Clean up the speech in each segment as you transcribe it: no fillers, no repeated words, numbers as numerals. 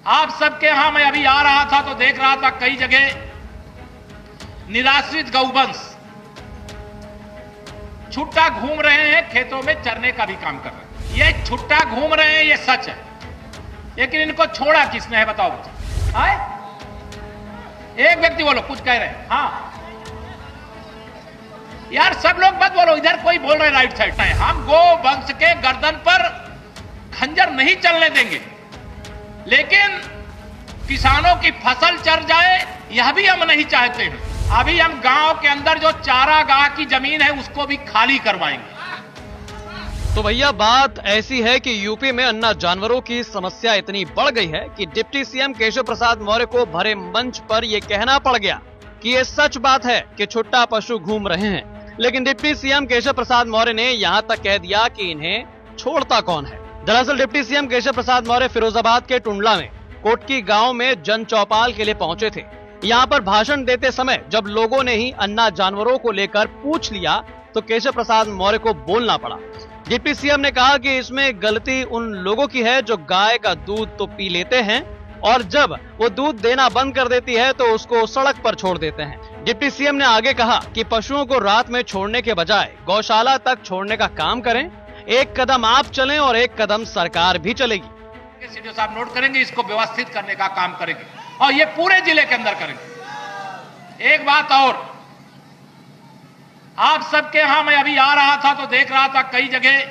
आप सबके यहां मैं अभी आ रहा था तो देख रहा था कई जगह निराश्रित गौवंश छुट्टा घूम रहे हैं, खेतों में चरने का भी काम कर रहे हैं। ये छुट्टा घूम रहे हैं, ये सच है, लेकिन इनको छोड़ा किसने है बताओ मुझे? आए एक व्यक्ति बोलो, कुछ कह रहे हैं। हाँ यार सब लोग मत बोलो, इधर कोई बोल रहे राइट साइड है। हम गो वंश के गर्दन पर खंजर नहीं चलने देंगे, लेकिन किसानों की फसल चर जाए यह भी हम नहीं चाहते हैं। अभी हम गांव के अंदर जो चारागाह की जमीन है उसको भी खाली करवाएंगे। तो भैया बात ऐसी है कि यूपी में अन्ना जानवरों की समस्या इतनी बढ़ गई है कि डिप्टी सीएम केशव प्रसाद मौर्य को भरे मंच पर यह कहना पड़ गया कि ये सच बात है कि छुट्टा पशु घूम रहे हैं, लेकिन डिप्टी सीएम केशव प्रसाद मौर्य ने यहां तक कह दिया कि इन्हें छोड़ता कौन है। दरअसल डिप्टी सीएम केशव प्रसाद मौर्य फिरोजाबाद के टुंडला में कोटकी गांव में जन चौपाल के लिए पहुंचे थे। यहां पर भाषण देते समय जब लोगों ने ही अन्ना जानवरों को लेकर पूछ लिया तो केशव प्रसाद मौर्य को बोलना पड़ा। डिप्टी सीएम ने कहा कि इसमें गलती उन लोगों की है जो गाय का दूध तो पी लेते हैं और जब वो दूध देना बंद कर देती है तो उसको सड़क पर छोड़ देते हैं। डिप्टी सीएम ने आगे कहा कि पशुओं को रात में छोड़ने के बजाय गौशाला तक छोड़ने का काम करें। एक कदम आप चलें और एक कदम सरकार भी चलेगी। सीडीओ साहब नोट करेंगे, इसको व्यवस्थित करने का काम करेंगे और ये पूरे जिले के अंदर करेंगे। एक बात और, आप सबके यहां मैं अभी आ रहा था तो देख रहा था कई जगह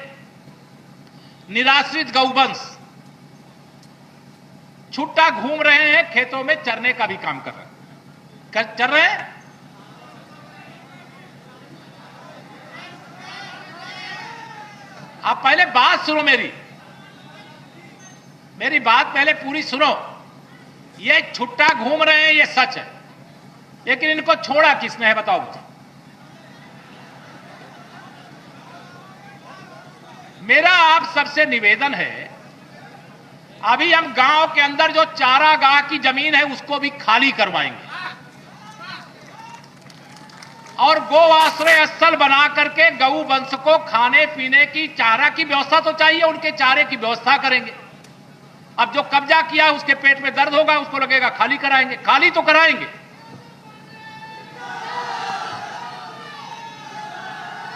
निराश्रित गौवंश छुट्टा घूम रहे हैं, खेतों में चरने का भी काम कर रहे हैं। चर रहे हैं? आप पहले बात सुनो, मेरी बात पहले पूरी सुनो। ये छुट्टा घूम रहे हैं, ये सच है, लेकिन इनको छोड़ा किसने है बताओ मुझे? मेरा आप सबसे निवेदन है, अभी हम गांव के अंदर जो चारागाह की जमीन है उसको भी खाली करवाएंगे और गो आश्रय स्थल बना करके गौ वंश को खाने पीने की चारा की व्यवस्था तो चाहिए, उनके चारे की व्यवस्था करेंगे। अब जो कब्जा किया उसके पेट में दर्द होगा, उसको लगेगा खाली कराएंगे, खाली तो कराएंगे,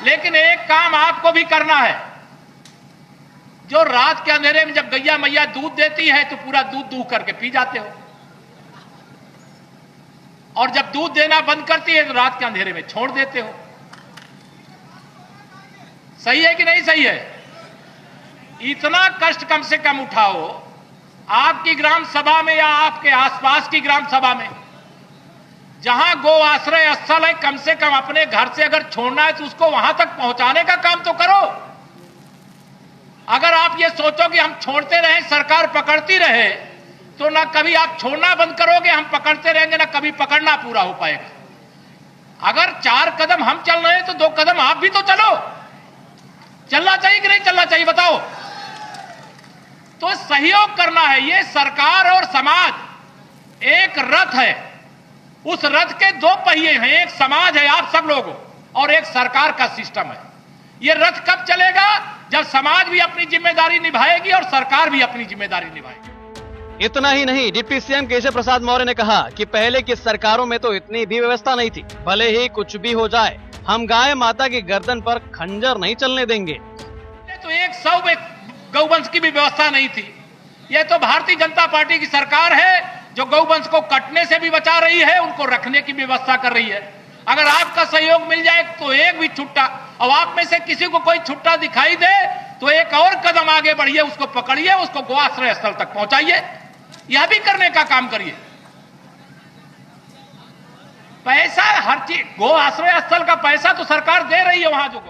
लेकिन एक काम आपको भी करना है। जो रात के अंधेरे में जब गैया मैया दूध देती है तो पूरा दूध दूह करके पी जाते हो, और जब दूध देना बंद करती है तो रात के अंधेरे में छोड़ देते हो। सही है कि नहीं सही है? इतना कष्ट कम से कम उठाओ। आपकी ग्राम सभा में या आपके आसपास की ग्राम सभा में जहां गो आश्रय स्थल है, कम से कम अपने घर से अगर छोड़ना है तो उसको वहां तक पहुंचाने का काम तो करो। अगर आप ये सोचो कि हम छोड़ते रहे सरकार पकड़ती रहे तो ना कभी आप छोड़ना बंद करोगे, हम पकड़ते रहेंगे, ना कभी पकड़ना पूरा हो पाएगा। अगर 4 कदम हम चल रहे हैं तो 2 कदम आप भी तो चलो। चलना चाहिए कि नहीं चलना चाहिए बताओ? तो सहयोग करना है। ये सरकार और समाज एक रथ है, उस रथ के 2 पहिए हैं, एक समाज है आप सब लोगों और एक सरकार का सिस्टम है। ये रथ कब चलेगा? जब समाज भी अपनी जिम्मेदारी निभाएगी और सरकार भी अपनी जिम्मेदारी निभाएगी। इतना ही नहीं, डिप्टी सीएम केशव प्रसाद मौर्य ने कहा कि पहले की सरकारों में तो इतनी भी व्यवस्था नहीं थी। भले ही कुछ भी हो जाए, हम गाय माता की गर्दन पर खंजर नहीं चलने देंगे। तो 100 गौवंश की भी व्यवस्था नहीं थी। यह तो भारतीय जनता पार्टी की सरकार है जो गौवंश को कटने से भी बचा रही है, उनको रखने की व्यवस्था कर रही है। अगर आपका सहयोग मिल जाए तो एक भी छुट्टा, और आप में से किसी को कोई छुट्टा दिखाई दे तो एक और कदम आगे बढ़िए, उसको पकड़िए, उसको गो आश्रय स्थल तक पहुंचाइए। यह भी करने का काम करिए। पैसा हर चीज, गो आश्रय स्थल का पैसा तो सरकार दे रही है वहां जो